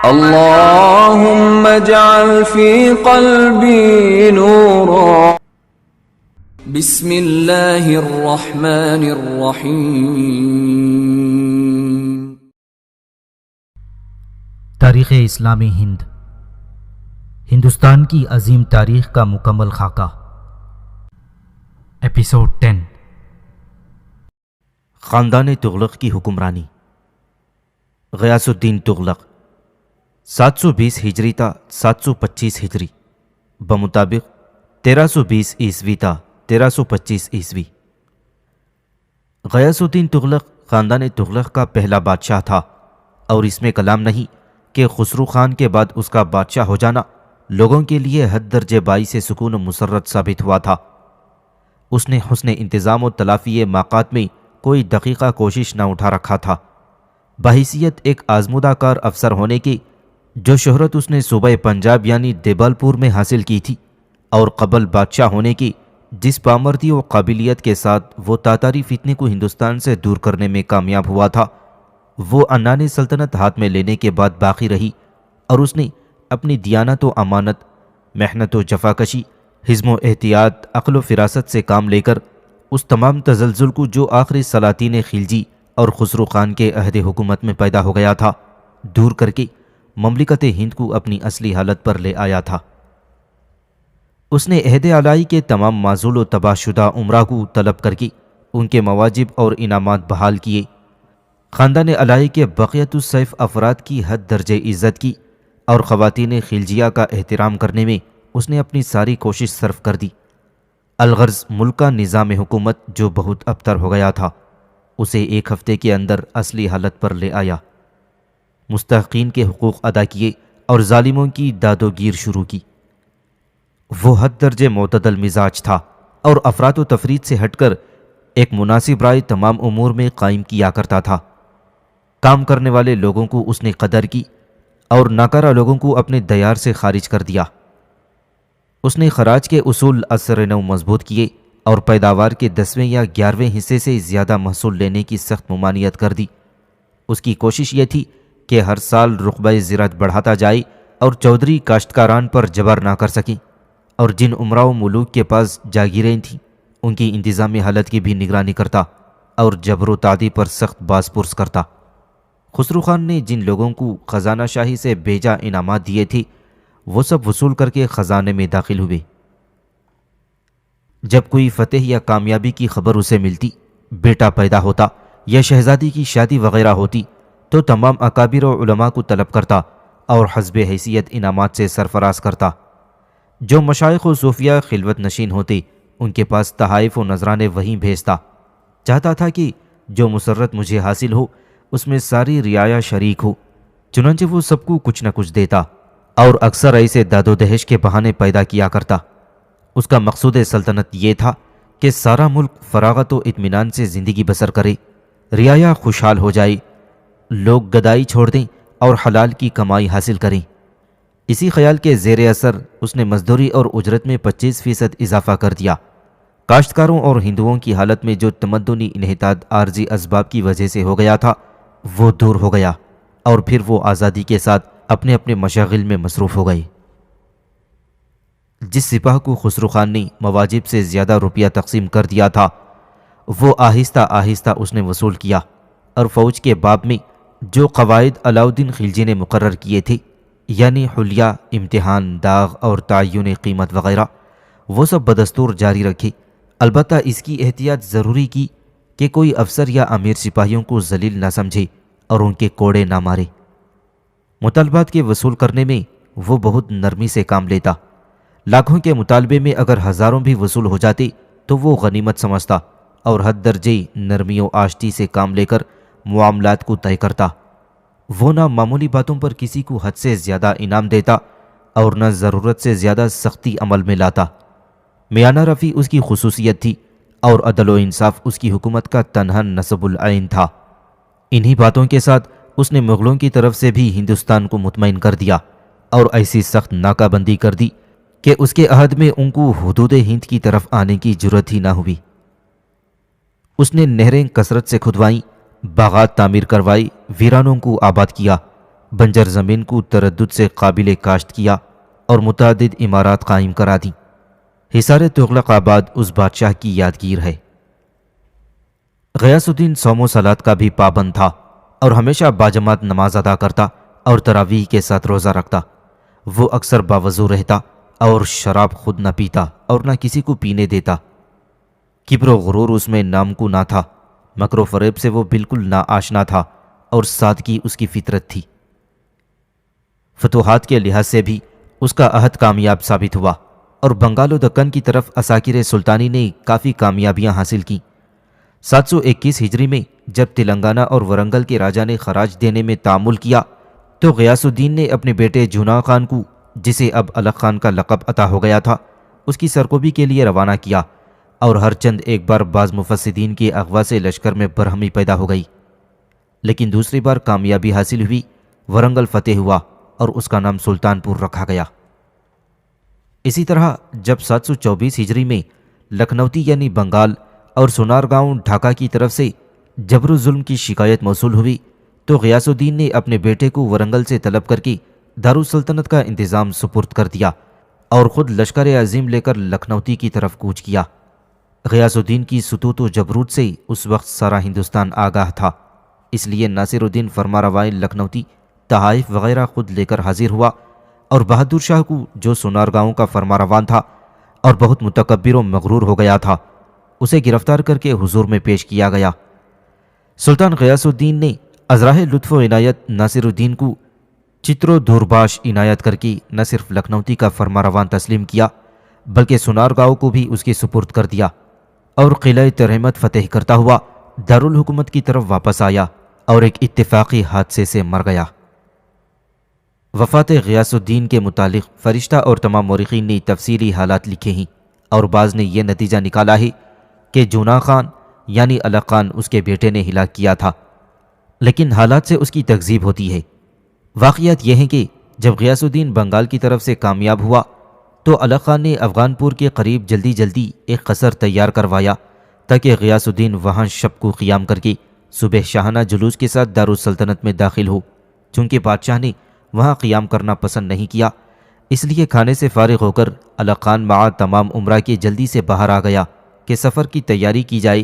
اللهم اجعل في قلبي نورا. بسم اللہ الرحمن الرحیم. تاریخ اسلامی ہند، ہندوستان کی عظیم تاریخ کا مکمل خاکہ. ایپیسوڈ 10. خاندان تغلق کی حکمرانی. غیاث الدین تغلق 720 ہجری تا 725 ہجری بمطابق 1320 عیسوی تا 1325 عیسوی. غیاث الدین تغلق خاندان تغلق کا پہلا بادشاہ تھا، اور اس میں کلام نہیں کہ خسرو خان کے بعد اس کا بادشاہ ہو جانا لوگوں کے لیے حد درجے باعث سکون و مسرت ثابت ہوا تھا. اس نے حسن انتظام و تلافی ماقات میں کوئی دقیقہ کوشش نہ اٹھا رکھا تھا. بحیثیت ایک آزمودہ کار افسر ہونے کی جو شہرت اس نے صوبہ پنجاب یعنی دیبالپور میں حاصل کی تھی، اور قبل بادشاہ ہونے کی جس پامردی و قابلیت کے ساتھ وہ تاتاری فتنے کو ہندوستان سے دور کرنے میں کامیاب ہوا تھا، وہ عنان سلطنت ہاتھ میں لینے کے بعد باقی رہی. اور اس نے اپنی دیانت و امانت، محنت و جفاکشی، حزم و احتیاط، عقل و فراست سے کام لے کر اس تمام تزلزل کو جو آخری سلاطین خلجی اور خسرو خان کے عہد حکومت میں پیدا ہو گیا تھا دور کر کے مملکت ہند کو اپنی اصلی حالت پر لے آیا تھا. اس نے عہد علائی کے تمام معزول و تباہ شدہ امراء کو طلب کر کے ان کے مواجب اور انعامات بحال کیے. خاندان علائی کے بقیت السیف افراد کی حد درجے عزت کی، اور خواتین خلجیہ کا احترام کرنے میں اس نے اپنی ساری کوشش صرف کر دی. الغرض ملک کا نظام حکومت جو بہت ابتر ہو گیا تھا اسے ایک ہفتے کے اندر اصلی حالت پر لے آیا. مستحقین کے حقوق ادا کیے اور ظالموں کی داد و گیر شروع کی. وہ حد درجے معتدل مزاج تھا اور افراط و تفرید سے ہٹ کر ایک مناسب رائے تمام امور میں قائم کیا کرتا تھا. کام کرنے والے لوگوں کو اس نے قدر کی اور ناکارہ لوگوں کو اپنے دیار سے خارج کر دیا. اس نے خراج کے اصول اثر نو مضبوط کیے اور پیداوار کے 10ویں یا 11ویں حصے سے زیادہ محصول لینے کی سخت ممانعت کر دی. اس کی کوشش یہ تھی کہ ہر سال رقبہ زراعت بڑھاتا جائے اور چودھری کاشتکاران پر جبر نہ کر سکیں، اور جن امراء و ملوک کے پاس جاگیریں تھیں ان کی انتظامی حالت کی بھی نگرانی کرتا اور جبر و تعدی پر سخت باز پرس کرتا. خسرو خان نے جن لوگوں کو خزانہ شاہی سے بیجا انعامات دیے تھے وہ سب وصول کر کے خزانے میں داخل ہوئے. جب کوئی فتح یا کامیابی کی خبر اسے ملتی، بیٹا پیدا ہوتا یا شہزادی کی شادی وغیرہ ہوتی تو تمام اکابر و علماء کو طلب کرتا اور حسب حیثیت انعامات سے سرفراز کرتا. جو مشائخ و صوفیہ خلوت نشین ہوتے ان کے پاس تحائف و نذرانے وہیں بھیجتا. چاہتا تھا کہ جو مسرت مجھے حاصل ہو اس میں ساری رعایا شریک ہو. چنانچہ وہ سب کو کچھ نہ کچھ دیتا اور اکثر ایسے داد و دہش کے بہانے پیدا کیا کرتا. اس کا مقصود سلطنت یہ تھا کہ سارا ملک فراغت و اطمینان سے زندگی بسر کرے، رعایا خوشحال ہو جائے، لوگ گدائی چھوڑ دیں اور حلال کی کمائی حاصل کریں. اسی خیال کے زیر اثر اس نے مزدوری اور اجرت میں 25% اضافہ کر دیا. کاشتکاروں اور ہندوؤں کی حالت میں جو تمدنی انحطاط عارضی اسباب کی وجہ سے ہو گیا تھا وہ دور ہو گیا، اور پھر وہ آزادی کے ساتھ اپنے اپنے مشاغل میں مصروف ہو گئے. جس سپاہ کو خسرو خان نے مواجب سے زیادہ روپیہ تقسیم کر دیا تھا وہ آہستہ آہستہ اس نے وصول کیا، اور فوج کے باب میں جو قواعد علاؤالدین خلجی نے مقرر کیے تھے یعنی حلیہ، امتحان، داغ اور تعین قیمت وغیرہ وہ سب بدستور جاری رکھے. البتہ اس کی احتیاط ضروری کی کہ کوئی افسر یا امیر سپاہیوں کو ذلیل نہ سمجھے اور ان کے کوڑے نہ مارے. مطالبات کے وصول کرنے میں وہ بہت نرمی سے کام لیتا. لاکھوں کے مطالبے میں اگر ہزاروں بھی وصول ہو جاتے تو وہ غنیمت سمجھتا اور حد درجے نرمی و آشتی سے کام لے کر معاملات کو طے کرتا. وہ نہ معمولی باتوں پر کسی کو حد سے زیادہ انعام دیتا اور نہ ضرورت سے زیادہ سختی عمل میں لاتا. میانہ روی اس کی خصوصیت تھی اور عدل و انصاف اس کی حکومت کا تنہا نصب العین تھا. انہی باتوں کے ساتھ اس نے مغلوں کی طرف سے بھی ہندوستان کو مطمئن کر دیا اور ایسی سخت ناکہ بندی کر دی کہ اس کے عہد میں ان کو حدود ہند کی طرف آنے کی جرت ہی نہ ہوئی. اس نے نہریں کثرت سے کھدوائیں، باغات تعمیر کروائی، ویرانوں کو آباد کیا، بنجر زمین کو تردد سے قابل کاشت کیا اور متعدد عمارات قائم کرا دیں۔ حصار تغلق آباد اس بادشاہ کی یادگیر ہے۔ غیاث الدین صوم و صلات کا بھی پابند تھا اور ہمیشہ باجماعت نماز ادا کرتا اور تراویح کے ساتھ روزہ رکھتا۔ وہ اکثر باوضو رہتا اور شراب خود نہ پیتا اور نہ کسی کو پینے دیتا۔ کبر و غرور اس میں نام کو نہ تھا، مکر و فریب سے وہ بالکل نا آشنا تھا اور سادگی اس کی فطرت تھی۔ فتوحات کے لحاظ سے بھی اس کا عہد کامیاب ثابت ہوا اور بنگال و دکن کی طرف عساکر سلطانی نے کافی کامیابیاں حاصل کیں۔ 721 ہجری میں جب تلنگانہ اور ورنگل کے راجا نے خراج دینے میں تعامل کیا تو غیاث الدین نے اپنے بیٹے جونا خان کو، جسے اب الغ خان کا لقب عطا ہو گیا تھا، اس کی سرکوبی کے لیے روانہ کیا اور ہر چند ایک بار بعض مفسدین کے اغوا سے لشکر میں برہمی پیدا ہو گئی، لیکن دوسری بار کامیابی حاصل ہوئی، ورنگل فتح ہوا اور اس کا نام سلطان پور رکھا گیا۔ اسی طرح جب 724 ہجری میں لکھنوتی یعنی بنگال اور سونار گاؤں ڈھاکہ کی طرف سے جبر و ظلم کی شکایت موصول ہوئی تو غیاث الدین نے اپنے بیٹے کو ورنگل سے طلب کر کے دارالسلطنت کا انتظام سپرد کر دیا اور خود لشکر عظیم لے کر لکھنوتی کی طرف کوچ کیا۔ غیاث الدین کی سطوت و جبروت سے اس وقت سارا ہندوستان آگاہ تھا، اس لیے ناصر الدین فرمانروا لکھنوتی تحائف وغیرہ خود لے کر حاضر ہوا اور بہادر شاہ کو، جو سونار گاؤں کا فرمانروا تھا اور بہت متکبر و مغرور ہو گیا تھا، اسے گرفتار کر کے حضور میں پیش کیا گیا۔ سلطان غیاث الدین نے ازراہ لطف و عنایت ناصر الدین کو چتر و دورباش عنایت کر کے نہ صرف لکھنوتی کا فرمانروا تسلیم کیا بلکہ سونار گاؤں کو بھی اس کے سپرد کر دیا اور قلعہ ترہمت فتح کرتا ہوا دارالحکومت کی طرف واپس آیا اور ایک اتفاقی حادثے سے مر گیا۔ وفات غیاث الدین کے متعلق فرشتہ اور تمام مورخین نے تفصیلی حالات لکھے ہیں اور بعض نے یہ نتیجہ نکالا ہے کہ جونا خان یعنی الغ خان اس کے بیٹے نے ہلاک کیا تھا، لیکن حالات سے اس کی تکذیب ہوتی ہے۔ واقعات یہ ہیں کہ جب غیاث الدین بنگال کی طرف سے کامیاب ہوا تو الغ خان نے افغان پور کے قریب جلدی ایک قصر تیار کروایا تاکہ غیاث الدین وہاں شب کو قیام کر کے صبح شاہانہ جلوس کے ساتھ دارالسلطنت میں داخل ہو۔ چونکہ بادشاہ نے وہاں قیام کرنا پسند نہیں کیا، اس لیے کھانے سے فارغ ہو کر الغ خان مع تمام عمرہ کے جلدی سے باہر آ گیا کہ سفر کی تیاری کی جائے،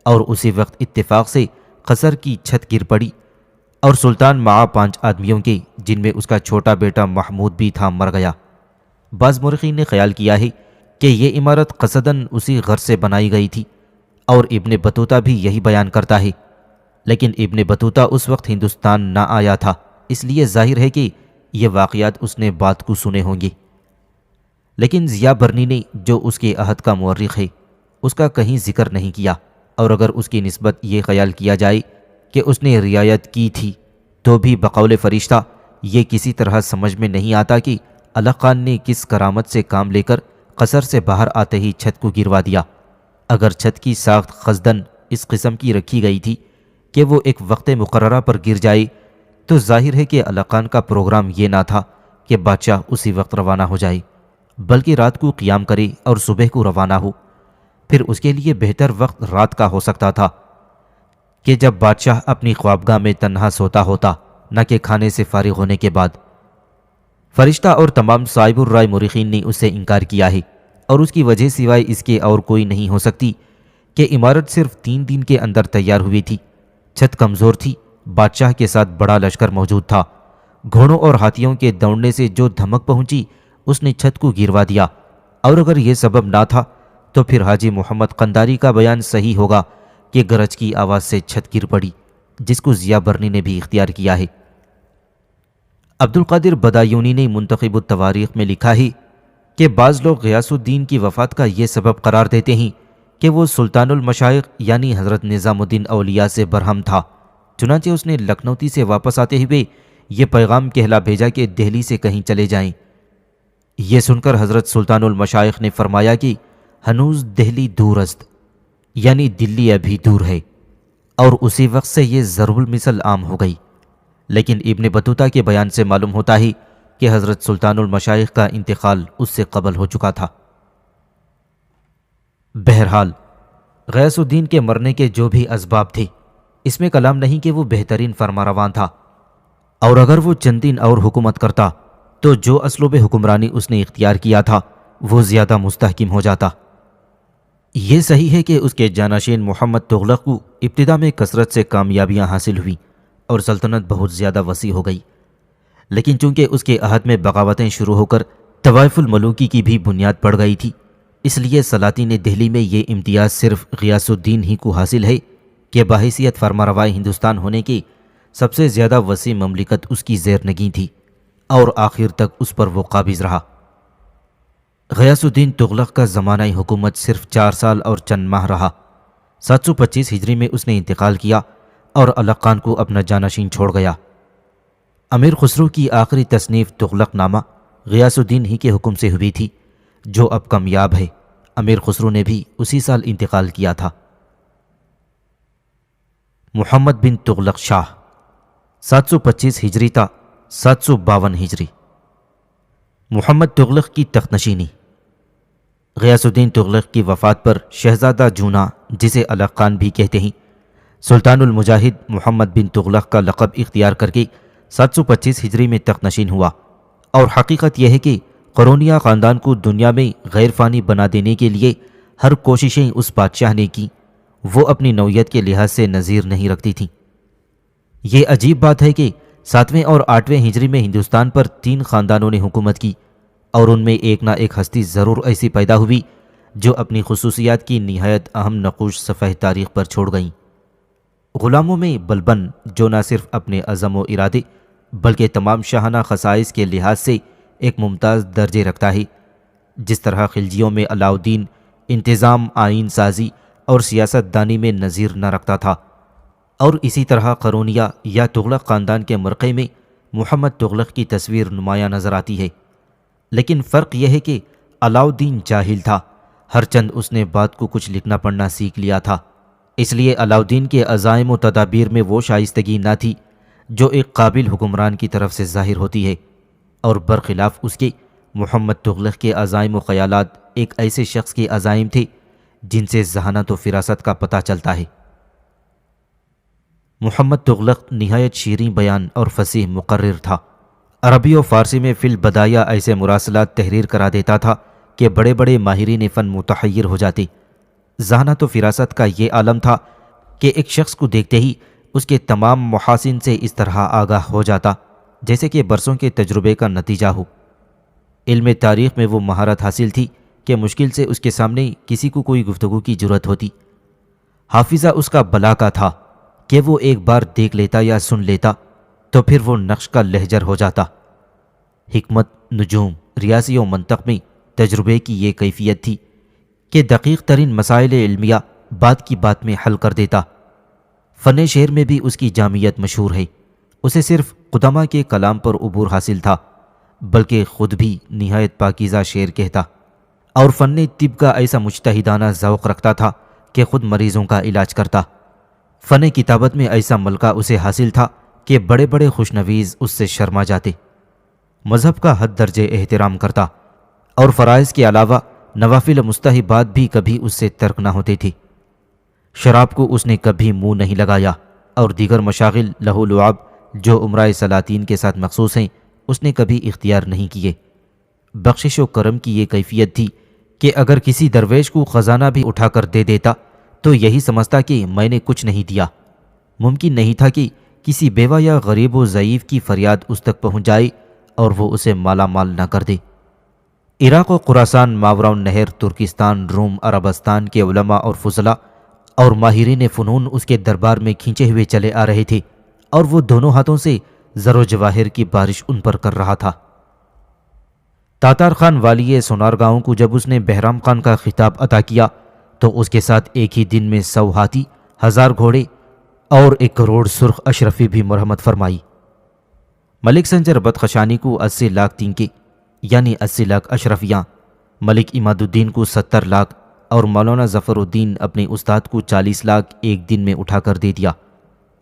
اور اسی وقت اتفاق سے قصر کی چھت گر پڑی اور سلطان مع 5 آدمیوں کے، جن میں اس کا چھوٹا بیٹا محمود بھی تھا، مر گیا۔ بعض مورخین نے خیال کیا ہے کہ یہ عمارت قصداً اسی غرض سے بنائی گئی تھی، اور ابن بطوطہ بھی یہی بیان کرتا ہے، لیکن ابن بطوطہ اس وقت ہندوستان نہ آیا تھا، اس لیے ظاہر ہے کہ یہ واقعات اس نے بات کو سنے ہوں گے۔ لیکن ضیاء برنی نے، جو اس کے عہد کا مورخ ہے، اس کا کہیں ذکر نہیں کیا، اور اگر اس کی نسبت یہ خیال کیا جائے کہ اس نے رعایت کی تھی تو بھی بقول فرشتہ یہ کسی طرح سمجھ میں نہیں آتا کہ الغ خان نے کس کرامت سے کام لے کر قصر سے باہر آتے ہی چھت کو گروا دیا۔ اگر چھت کی ساخت قصداً اس قسم کی رکھی گئی تھی کہ وہ ایک وقت مقررہ پر گر جائے تو ظاہر ہے کہ الغ خان کا پروگرام یہ نہ تھا کہ بادشاہ اسی وقت روانہ ہو جائے، بلکہ رات کو قیام کرے اور صبح کو روانہ ہو۔ پھر اس کے لیے بہتر وقت رات کا ہو سکتا تھا کہ جب بادشاہ اپنی خوابگاہ میں تنہا سوتا ہوتا، نہ کہ کھانے سے فارغ ہونے کے بعد۔ فرشتہ اور تمام صاحب الرائے مورخین نے اس سے انکار کیا ہے، اور اس کی وجہ سوائے اس کے اور کوئی نہیں ہو سکتی کہ عمارت صرف 3 دن کے اندر تیار ہوئی تھی۔ چھت کمزور تھی، بادشاہ کے ساتھ بڑا لشکر موجود تھا، گھوڑوں اور ہاتھیوں کے دوڑنے سے جو دھمک پہنچی اس نے چھت کو گروا دیا، اور اگر یہ سبب نہ تھا تو پھر حاجی محمد قنداری کا بیان صحیح ہوگا کہ گرج کی آواز سے چھت گر پڑی، جس کو ضیاء برنی نے بھی اختیار کیا ہے۔ عبدالقادر بدایونی نے منتخب التواریخ میں لکھا ہے کہ بعض لوگ غیاث الدین کی وفات کا یہ سبب قرار دیتے ہیں کہ وہ سلطان المشائخ یعنی حضرت نظام الدین اولیاء سے برہم تھا، چنانچہ اس نے لکھنوتی سے واپس آتے ہوئے یہ پیغام کہلا بھیجا کہ دہلی سے کہیں چلے جائیں۔ یہ سن کر حضرت سلطان المشائخ نے فرمایا کہ ہنوز دہلی دور است، یعنی دلی ابھی دور ہے، اور اسی وقت سے یہ ضرب المثل عام ہو گئی۔ لیکن ابن بطوطہ کے بیان سے معلوم ہوتا ہے کہ حضرت سلطان المشائخ کا انتقال اس سے قبل ہو چکا تھا۔ بہرحال غیاث الدین کے مرنے کے جو بھی اسباب تھے، اس میں کلام نہیں کہ وہ بہترین فرمانروا تھا، اور اگر وہ چند دن اور حکومت کرتا تو جو اسلوب حکمرانی اس نے اختیار کیا تھا وہ زیادہ مستحکم ہو جاتا۔ یہ صحیح ہے کہ اس کے جانشین محمد تغلق کو ابتدا میں کثرت سے کامیابیاں حاصل ہوئیں اور سلطنت بہت زیادہ وسیع ہو گئی، لیکن چونکہ اس کے عہد میں بغاوتیں شروع ہو کر طوائف الملوکی کی بھی بنیاد پڑ گئی تھی، اس لیے سلاطین دہلی میں یہ امتیاز صرف غیاث الدین ہی کو حاصل ہے کہ بحیثیت فرمانروائے ہندوستان ہونے کی سب سے زیادہ وسیع مملکت اس کی زیر نگیں تھی اور آخر تک اس پر وہ قابض رہا۔ غیاث الدین تغلق کا زمانہ حکومت صرف 4 سال اور چند ماہ رہا۔ 725 ہجری میں اس نے انتقال کیا اور الغ خان کو اپنا جانشین چھوڑ گیا۔ امیر خسرو کی آخری تصنیف تغلق نامہ غیاث الدین ہی کے حکم سے ہوئی تھی، جو اب کامیاب ہے۔ امیر خسرو نے بھی اسی سال انتقال کیا تھا۔ محمد بن تغلق شاہ 725 ہجری تا 752 ہجری۔ محمد تغلق کی تخت نشینی۔ غیاث الدین تغلق کی وفات پر شہزادہ جونا، جسے الغ خان بھی کہتے ہیں، سلطان المجاہد محمد بن تغلق کا لقب اختیار کر کے 725 ہجری میں تخت نشین ہوا، اور حقیقت یہ ہے کہ قرونیہ خاندان کو دنیا میں غیر فانی بنا دینے کے لیے ہر کوششیں اس بادشاہ نے کی وہ اپنی نوعیت کے لحاظ سے نظیر نہیں رکھتی تھیں۔ یہ عجیب بات ہے کہ 7ویں اور 8ویں ہجری میں ہندوستان پر 3 خاندانوں نے حکومت کی، اور ان میں ایک نہ ایک ہستی ضرور ایسی پیدا ہوئی جو اپنی خصوصیات کی نہایت اہم نقوش صفحہ تاریخ پر چھوڑ گئیں۔ غلاموں میں بلبن، جو نہ صرف اپنے عزم و ارادے بلکہ تمام شاہانہ خصائص کے لحاظ سے ایک ممتاز درجے رکھتا ہے، جس طرح خلجیوں میں علاؤدین انتظام، آئین سازی اور سیاست دانی میں نظیر نہ رکھتا تھا، اور اسی طرح قرونیہ یا تغلق خاندان کے مرقع میں محمد تغلق کی تصویر نمایاں نظر آتی ہے۔ لیکن فرق یہ ہے کہ علاؤدین جاہل تھا، ہر چند اس نے بات کو کچھ لکھنا پڑھنا سیکھ لیا تھا، اس لیے علاؤدین کے عزائم و تدابیر میں وہ شائستگی نہ تھی جو ایک قابل حکمران کی طرف سے ظاہر ہوتی ہے، اور برخلاف اس کے محمد تغلق کے عزائم و خیالات ایک ایسے شخص کے عزائم تھے جن سے ذہانت و فراست کا پتہ چلتا ہے۔ محمد تغلق نہایت شیریں بیان اور فصیح مقرر تھا۔ عربی و فارسی میں فی البدایہ ایسے مراسلات تحریر کرا دیتا تھا کہ بڑے بڑے ماہرین فن متحیر ہو جاتے۔ ذہانت و فراست کا یہ عالم تھا کہ ایک شخص کو دیکھتے ہی اس کے تمام محاسن سے اس طرح آگاہ ہو جاتا جیسے کہ برسوں کے تجربے کا نتیجہ ہو۔ علم تاریخ میں وہ مہارت حاصل تھی کہ مشکل سے اس کے سامنے کسی کو کوئی گفتگو کی جرت ہوتی۔ حافظہ اس کا بلا کا تھا کہ وہ ایک بار دیکھ لیتا یا سن لیتا تو پھر وہ نقش کا لہجر ہو جاتا۔ حکمت، نجوم، ریاضی و منطق میں تجربے کی یہ کیفیت تھی کہ دقیق ترین مسائل علمیہ بات کی بات میں حل کر دیتا۔ فن شعر میں بھی اس کی جامعیت مشہور ہے۔ اسے صرف قدماء کے کلام پر عبور حاصل تھا، بلکہ خود بھی نہایت پاکیزہ شعر کہتا، اور فن طب کا ایسا مجتہدانہ ذوق رکھتا تھا کہ خود مریضوں کا علاج کرتا۔ فن کتابت میں ایسا ملکہ اسے حاصل تھا کہ بڑے بڑے خوشنویز اس سے شرما جاتے۔ مذہب کا حد درجے احترام کرتا، اور فرائض کے علاوہ نوافل مستحبات بھی کبھی اس سے ترک نہ ہوتے تھے۔ شراب کو اس نے کبھی منہ نہیں لگایا، اور دیگر مشاغل لہو و لعب جو عمرائے سلاطین کے ساتھ مخصوص ہیں اس نے کبھی اختیار نہیں کیے۔ بخشش و کرم کی یہ کیفیت تھی کہ اگر کسی درویش کو خزانہ بھی اٹھا کر دے دیتا تو یہی سمجھتا کہ میں نے کچھ نہیں دیا۔ ممکن نہیں تھا کہ کسی بیوہ یا غریب و ضعیف کی فریاد اس تک پہنچ جائے اور وہ اسے مالا مال نہ کر دے۔ عراق و خراسان، ماوراء النہر، ترکستان، روم، عربستان کے علماء اور فضلاء اور ماہرین فنون اس کے دربار میں کھینچے ہوئے چلے آ رہے تھے، اور وہ دونوں ہاتھوں سے زر و جواہر کی بارش ان پر کر رہا تھا۔ تاتار خان والی سونارگاؤں کو جب اس نے بہرام خان کا خطاب عطا کیا تو اس کے ساتھ ایک ہی دن میں 100 ہاتھی، 1000 گھوڑے اور 1 کروڑ سرخ اشرفی بھی مرحمت فرمائی۔ ملک سنجر بدخشانی کو 80 لاکھ تینکے یعنی 80 لاکھ اشرفیاں، ملک اماد الدین کو 70 لاکھ اور مولانا ظفر الدین اپنے استاد کو 40 لاکھ ایک دن میں اٹھا کر دے دیا۔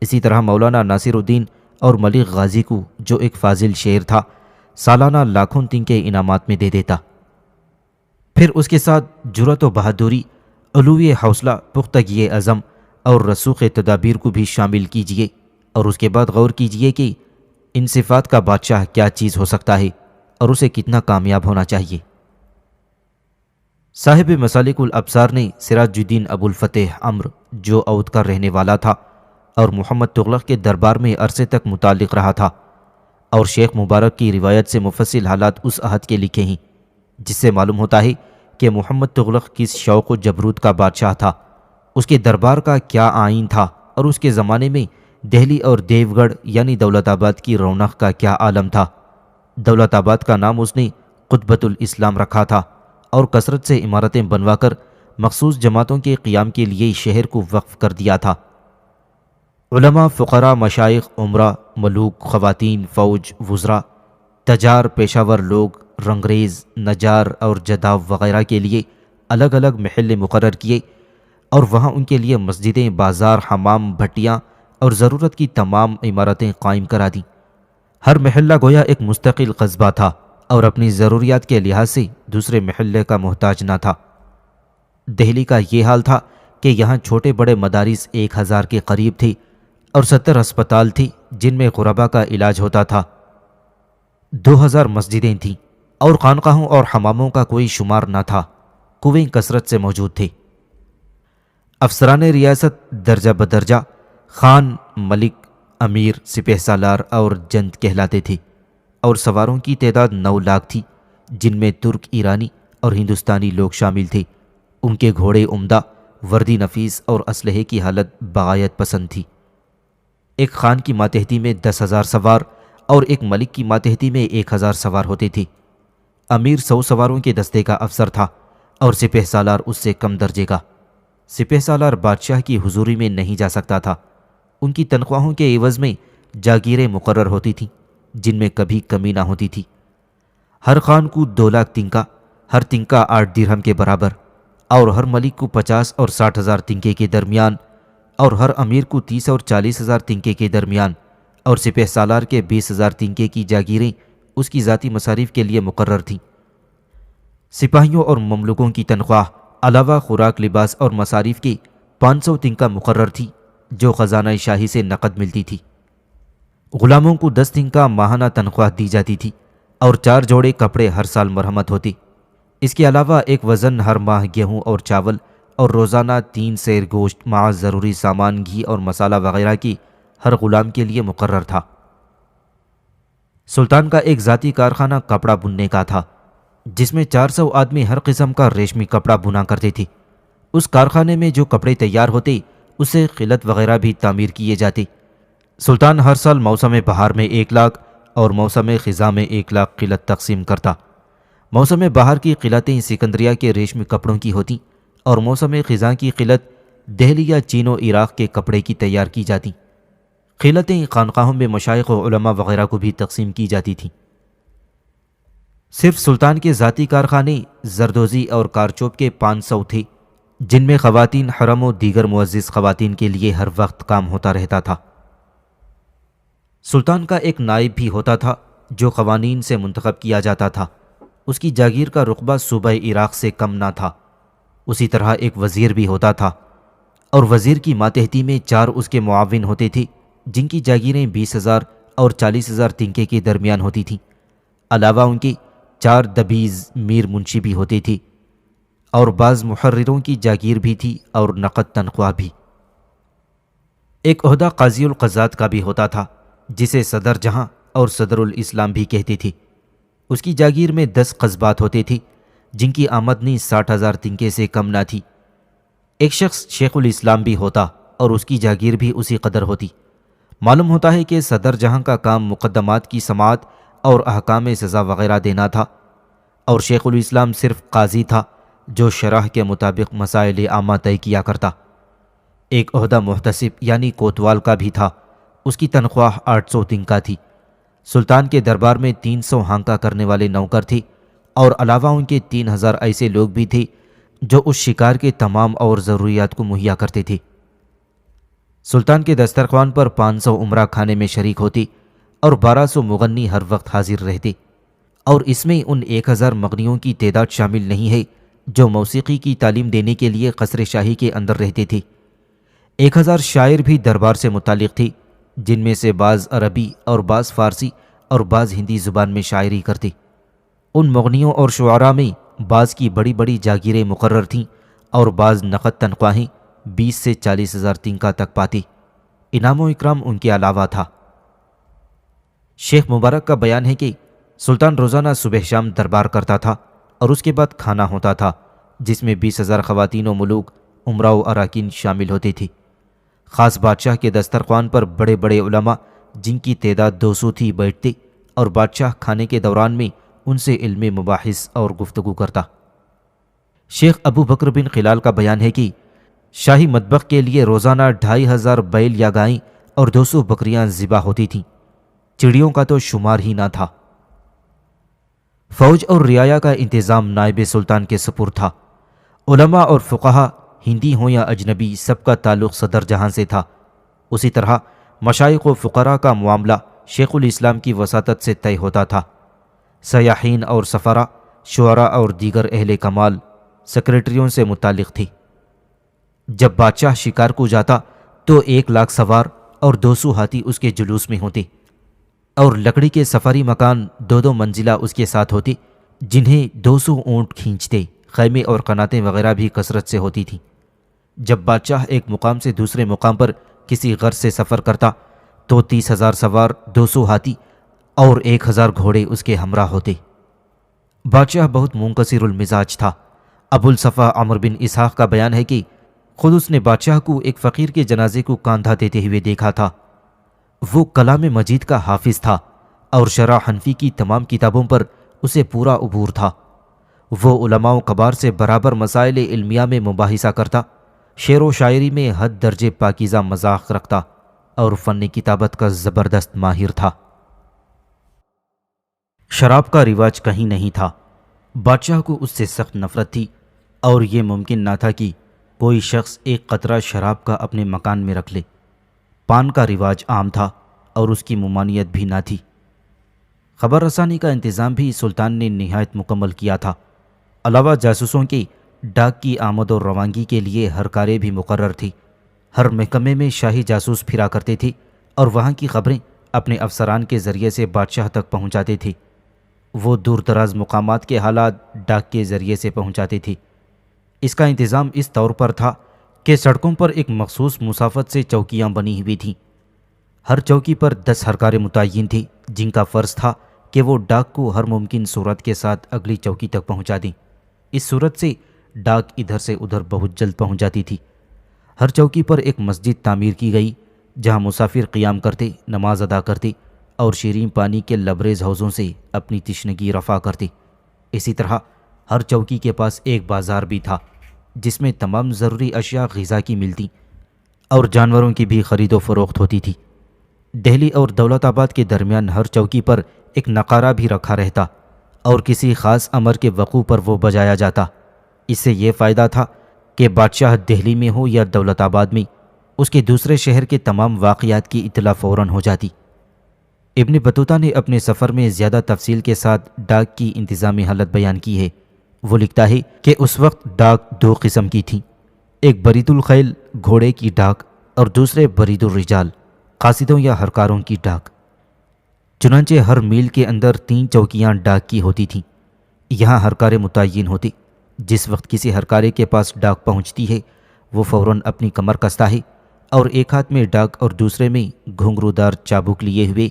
اسی طرح مولانا ناصر الدین اور ملک غازی کو، جو ایک فاضل شعر تھا، سالانہ لاکھوں تینکے انعامات میں دے دیتا۔ پھر اس کے ساتھ جرأت و بہادری، علوی حوصلہ، پختگی عزم اور رسوخ تدابیر کو بھی شامل کیجئے، اور اس کے بعد غور کیجئے کہ ان صفات کا بادشاہ کیا چیز ہو سکتا ہے اور اسے کتنا کامیاب ہونا چاہیے؟ صاحب مسالک الابصار نے سراج الدین ابو الفتح عمرو جو اودھ کا رہنے والا تھا اور محمد تغلق کے دربار میں عرصے تک متعلق رہا تھا، اور شیخ مبارک کی روایت سے مفصل حالات اس عہد کے لکھے ہیں، جس سے معلوم ہوتا ہے کہ محمد تغلق کس شوق و جبروت کا بادشاہ تھا، اس کے دربار کا کیا آئین تھا، اور اس کے زمانے میں دہلی اور دیوگڑھ یعنی دولت آباد کی رونق کا کیا عالم تھا۔ دولت آباد کا نام اس نے قطبۃ الاسلام رکھا تھا اور کثرت سے عمارتیں بنوا کر مخصوص جماعتوں کے قیام کے لیے شہر کو وقف کر دیا تھا۔ علماء، فقراء، مشائخ، عمرا، ملوک، خواتین، فوج، وزراء، تجار، پیشہ ور لوگ، رنگریز، نجار اور جداو وغیرہ کے لیے الگ الگ محلے مقرر کیے اور وہاں ان کے لیے مسجدیں، بازار، حمام، بھٹیاں اور ضرورت کی تمام عمارتیں قائم کرا دیں۔ ہر محلہ گویا ایک مستقل قصبہ تھا اور اپنی ضروریات کے لحاظ سے دوسرے محلے کا محتاج نہ تھا۔ دہلی کا یہ حال تھا کہ یہاں چھوٹے بڑے مدارس 1000 کے قریب تھے اور 70 ہسپتال تھی جن میں غربا کا علاج ہوتا تھا۔ 2000 مسجدیں تھیں اور خانقاہوں اور حماموں کا کوئی شمار نہ تھا۔ کنویں کثرت سے موجود تھے۔ افسران ریاست درجہ بدرجہ خان، ملک، امیر، سپہ سالار اور جند کہلاتے تھے، اور سواروں کی تعداد 9 لاکھ تھی، جن میں ترک، ایرانی اور ہندوستانی لوگ شامل تھے۔ ان کے گھوڑے عمدہ، وردی نفیس اور اسلحے کی حالت بغایت پسند تھی۔ ایک خان کی ماتحتی میں 10,000 سوار اور ایک ملک کی ماتحتی میں 1000 سوار ہوتے تھے۔ امیر 100 سواروں کے دستے کا افسر تھا اور سپہ سالار اس سے کم درجے کا۔ سپہ سالار بادشاہ کی حضوری میں نہیں جا سکتا تھا۔ ان کی تنخواہوں کے عوض میں جاگیریں مقرر ہوتی تھیں جن میں کبھی کمی نہ ہوتی تھی۔ ہر خان کو 2 لاکھ تنکا، ہر تنکا 8 درہم کے برابر، اور ہر ملک کو 50 اور 60,000 تنکے کے درمیان، اور ہر امیر کو 30 اور 40,000 تنکے کے درمیان، اور سپہ سالار کے 20,000 تنکے کی جاگیریں اس کی ذاتی مصارف کے لیے مقرر تھیں۔ سپاہیوں اور مملوکوں کی تنخواہ علاوہ خوراک، لباس اور مصارف کے 500 تنکا مقرر تھی جو خزانہ شاہی سے نقد ملتی تھی۔ غلاموں کو 10 تنکا ماہانہ تنخواہ دی جاتی تھی اور 4 جوڑے کپڑے ہر سال مرہمت ہوتے۔ اس کے علاوہ ایک وزن ہر ماہ گیہوں اور چاول اور روزانہ 3 سیر گوشت مع ضروری سامان گھی اور مسالہ وغیرہ کی ہر غلام کے لیے مقرر تھا۔ سلطان کا ایک ذاتی کارخانہ کپڑا بننے کا تھا جس میں 400 آدمی ہر قسم کا ریشمی کپڑا بنا کرتے تھے۔ اس کارخانے میں جو کپڑے تیار ہوتے اسے قلت وغیرہ بھی تعمیر کیے جاتے۔ سلطان ہر سال موسم بہار میں 1 لاکھ اور موسم خزاں میں 1 لاکھ قلت تقسیم کرتا۔ موسم بہار کی قلتیں سکندریہ کے ریشمی کپڑوں کی ہوتیں اور موسم خزاں کی قلت دہلی یا چین و عراق کے کپڑے کی تیار کی جاتی۔ قلتیں خانقاہوں میں مشائخ و علماء وغیرہ کو بھی تقسیم کی جاتی تھیں۔ صرف سلطان کے ذاتی کارخانے زردوزی اور کارچوب کے 500 تھے جن میں خواتین حرم و دیگر معزز خواتین کے لیے ہر وقت کام ہوتا رہتا تھا۔ سلطان کا ایک نائب بھی ہوتا تھا جو قوانین سے منتخب کیا جاتا تھا۔ اس کی جاگیر کا رقبہ صوبہ عراق سے کم نہ تھا۔ اسی طرح ایک وزیر بھی ہوتا تھا اور وزیر کی ماتحتی میں 4 اس کے معاون ہوتے تھے جن کی جاگیریں 20,000 اور 40,000 تنکے کے درمیان ہوتی تھیں۔ علاوہ ان کے 4 دبیز میر منشی بھی ہوتے تھے اور بعض محرروں کی جاگیر بھی تھی اور نقد تنخواہ بھی۔ ایک عہدہ قاضی القضات کا بھی ہوتا تھا جسے صدر جہاں اور صدر الاسلام بھی کہتے تھے۔ اس کی جاگیر میں 10 قصبات ہوتے تھے جن کی آمدنی 60,000 تنکے سے کم نہ تھی۔ ایک شخص شیخ الاسلام بھی ہوتا اور اس کی جاگیر بھی اسی قدر ہوتی۔ معلوم ہوتا ہے کہ صدر جہاں کا کام مقدمات کی سماعت اور احکام سزا وغیرہ دینا تھا، اور شیخ الاسلام صرف قاضی تھا جو شرح کے مطابق مسائل عامہ طے کیا کرتا۔ ایک عہدہ محتسب یعنی کوتوال کا بھی تھا۔ اس کی تنخواہ 800 تنکا تھی۔ سلطان کے دربار میں 300 ہانکا کرنے والے نوکر تھے اور علاوہ ان کے 3000 ایسے لوگ بھی تھے جو اس شکار کے تمام اور ضروریات کو مہیا کرتے تھے۔ سلطان کے دسترخوان پر 500 عمرہ کھانے میں شریک ہوتے اور 1200 مغنی ہر وقت حاضر رہتے، اور اس میں ان 1000 مغنیوں کی تعداد شامل نہیں ہے جو موسیقی کی تعلیم دینے کے لیے قصر شاہی کے اندر رہتے تھے۔ 1000 شاعر بھی دربار سے متعلق تھے جن میں سے بعض عربی اور بعض فارسی اور بعض ہندی زبان میں شاعری کرتے۔ ان مغنیوں اور شعراء میں بعض کی بڑی بڑی جاگیریں مقرر تھیں اور بعض نقد تنخواہیں 20 سے 40 ہزار تنکا تک پاتے۔ انعام و اکرام ان کے علاوہ تھا۔ شیخ مبارک کا بیان ہے کہ سلطان روزانہ صبح شام دربار کرتا تھا اور اس کے بعد کھانا ہوتا تھا، جس میں 20,000 خواتین و ملوک، امراء و اراکین شامل ہوتے تھے۔ خاص بادشاہ کے دسترخوان پر بڑے بڑے علماء، جن کی تعداد 200 تھی، بیٹھتے اور بادشاہ کھانے کے دوران میں ان سے علم مباحث اور گفتگو کرتا۔ شیخ ابو بکر بن خلال کا بیان ہے کہ شاہی مطبخ کے لیے روزانہ 2,500 بیل یا گائیں اور 200 بکریاں ذبح ہوتی تھیں۔ چڑیوں کا تو شمار ہی نہ تھا۔ فوج اور رعایا کا انتظام نائب سلطان کے سپرد تھا۔ علماء اور فقہا، ہندی ہوں یا اجنبی، سب کا تعلق صدر جہاں سے تھا۔ اسی طرح مشائخ و فقراء کا معاملہ شیخ الاسلام کی وساطت سے طے ہوتا تھا۔ سیاحین اور سفراء، شعراء اور دیگر اہل کمال سیکریٹریوں سے متعلق تھی۔ جب بادشاہ شکار کو جاتا تو 1,00,000 سوار اور 200 ہاتھی اس کے جلوس میں ہوتے، اور لکڑی کے سفاری مکان 2 منزلہ اس کے ساتھ ہوتے، جنہیں 200 اونٹ کھینچتے۔ خیمے اور قناتیں وغیرہ بھی کثرت سے ہوتی تھیں۔ جب بادشاہ ایک مقام سے دوسرے مقام پر کسی غرض سے سفر کرتا تو 30,000 سوار، 200 ہاتھی اور 1,000 گھوڑے اس کے ہمراہ ہوتے۔ بادشاہ بہت منکسر المزاج تھا۔ ابو الصفا عمر بن اسحاق کا بیان ہے کہ خود اس نے بادشاہ کو ایک فقیر کے جنازے کو کاندھا دیتے ہوئے دیکھا تھا۔ وہ کلام مجید کا حافظ تھا اور شرح حنفی کی تمام کتابوں پر اسے پورا عبور تھا۔ وہ علماء و کبار سے برابر مسائل علمیہ میں مباحثہ کرتا، شعر و شاعری میں حد درجے پاکیزہ مذاق رکھتا اور فن کتابت کا زبردست ماہر تھا۔ شراب کا رواج کہیں نہیں تھا۔ بادشاہ کو اس سے سخت نفرت تھی اور یہ ممکن نہ تھا کہ کوئی شخص ایک قطرہ شراب کا اپنے مکان میں رکھ لے۔ پان کا رواج عام تھا اور اس کی ممانعت بھی نہ تھی۔ خبر رسانی کا انتظام بھی سلطان نے نہایت مکمل کیا تھا۔ علاوہ جاسوسوں کے ڈاک کی آمد و روانگی کے لیے ہر کارے بھی مقرر تھی۔ ہر محکمے میں شاہی جاسوس پھرا کرتے تھے اور وہاں کی خبریں اپنے افسران کے ذریعے سے بادشاہ تک پہنچاتے تھے۔ وہ دور دراز مقامات کے حالات ڈاک کے ذریعے سے پہنچاتے تھے۔ اس کا انتظام اس طور پر تھا کہ سڑکوں پر ایک مخصوص مسافت سے چوکیاں بنی ہوئی تھیں۔ ہر چوکی پر 10 ہرکارے متعین تھے، جن کا فرض تھا کہ وہ ڈاک کو ہر ممکن صورت کے ساتھ اگلی چوکی تک پہنچا دیں۔ اس صورت سے ڈاک ادھر سے ادھر بہت جلد پہنچ جاتی تھی۔ ہر چوکی پر ایک مسجد تعمیر کی گئی، جہاں مسافر قیام کرتے، نماز ادا کرتے اور شیرین پانی کے لبریز حوضوں سے اپنی تشنگی رفع کرتے۔ اسی طرح ہر چوکی کے پاس ایک بازار بھی تھا، جس میں تمام ضروری اشیاء غذا کی ملتی اور جانوروں کی بھی خرید و فروخت ہوتی تھی۔ دہلی اور دولت آباد کے درمیان ہر چوکی پر ایک نقارہ بھی رکھا رہتا اور کسی خاص امر کے وقوع پر وہ بجایا جاتا۔ اس سے یہ فائدہ تھا کہ بادشاہ دہلی میں ہو یا دولت آباد میں، اس کے دوسرے شہر کے تمام واقعات کی اطلاع فوراً ہو جاتی۔ ابن بطوطہ نے اپنے سفر میں زیادہ تفصیل کے ساتھ ڈاک کی انتظامی حالت بیان کی ہے۔ وہ لکھتا ہے کہ اس وقت ڈاک 2 قسم کی تھیں، ایک برید الخیل گھوڑے کی ڈاک اور دوسرے برید الرجال قاصدوں یا ہرکاروں کی ڈاک۔ چنانچہ ہر میل کے اندر 3 چوکیاں ڈاک کی ہوتی تھیں۔ یہاں ہرکارے متعین ہوتے۔ جس وقت کسی ہرکارے کے پاس ڈاک پہنچتی ہے، وہ فوراً اپنی کمر کستا ہے اور ایک ہاتھ میں ڈاک اور دوسرے میں گھنگرو دار چابک لیے ہوئے،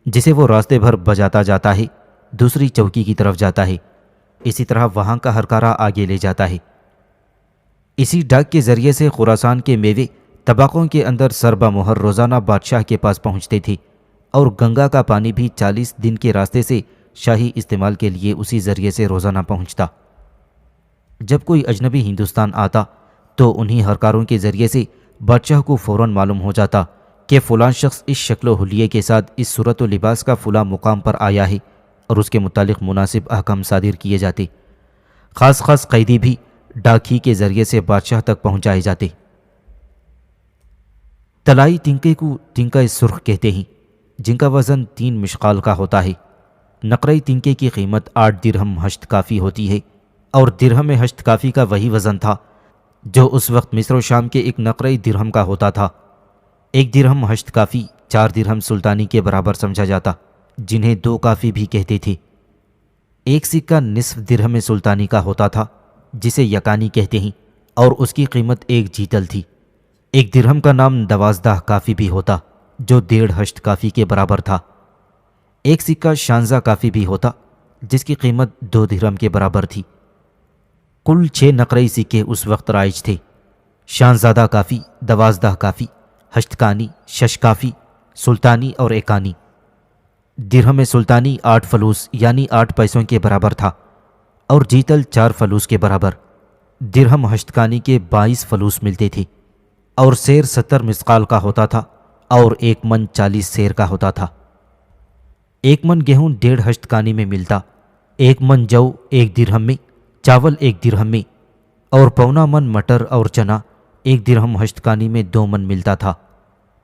جسے وہ راستے بھر بجاتا جاتا ہے، دوسری چوکی کی طرف جاتا ہے۔ اسی طرح وہاں کا ہرکارہ آگے لے جاتا ہے۔ اسی ڈاک کے ذریعے سے خراسان کے میوے طبقوں کے اندر سربہ مہر روزانہ بادشاہ کے پاس پہنچتے تھے، اور گنگا کا پانی بھی 40 دن کے راستے سے شاہی استعمال کے لیے اسی ذریعے سے روزانہ پہنچتا۔ جب کوئی اجنبی ہندوستان آتا تو انہی ہرکاروں کے ذریعے سے بادشاہ کو فوراً معلوم ہو جاتا کہ فلاں شخص اس شکل و حلیے کے ساتھ اس صورت و لباس کا فلاں مقام پر آیا ہے، اور اس کے متعلق مناسب احکام صادر کیے جاتے۔ خاص خاص قیدی بھی ڈاک ہی کے ذریعے سے بادشاہ تک پہنچائے جاتے۔ طلائی تنکے کو تنکہ سرخ کہتے ہیں، جن کا وزن 3 مشقال کا ہوتا ہے۔ نقرئی تنکے کی قیمت 8 درہم ہشت کافی ہوتی ہے، اور درہم ہشت کافی کا وہی وزن تھا جو اس وقت مصر و شام کے ایک نقرئی درہم کا ہوتا تھا۔ ایک درہم ہشت کافی 4 درہم سلطانی کے برابر سمجھا جاتا، جنہیں 2 کافی بھی کہتے تھے۔ ایک سکہ نصف درہم سلطانی کا ہوتا تھا، جسے یکانی کہتے ہیں، اور اس کی قیمت 1 جیتل تھی۔ ایک درہم کا نام 12 کافی بھی ہوتا، جو 1.5 ہشت کافی کے برابر تھا۔ ایک سکہ 16 کافی بھی ہوتا، جس کی قیمت 2 درہم کے برابر تھی۔ کل 6 نقرئی سکے اس وقت رائج تھے: 16 کافی، 12 کافی، ہشتکانی، 6 کافی، سلطانی اور ایکانی۔ درہم سلطانی 8 فلوس یعنی 8 پیسوں کے برابر تھا، اور جیتل 4 فلوس کے برابر۔ درہم ہشتکانی کے 22 فلوس ملتے تھے، اور سیر 70 مثقال کا ہوتا تھا، اور 1 من 40 سیر کا ہوتا تھا۔ 1 من گیہوں 1.5 ہشتکانی میں ملتا، 1 من جو 1 درہم میں، چاول 1 درہم میں، اور 1.25 من مٹر اور چنا 1 درہم ہشتکانی میں 2 من ملتا تھا۔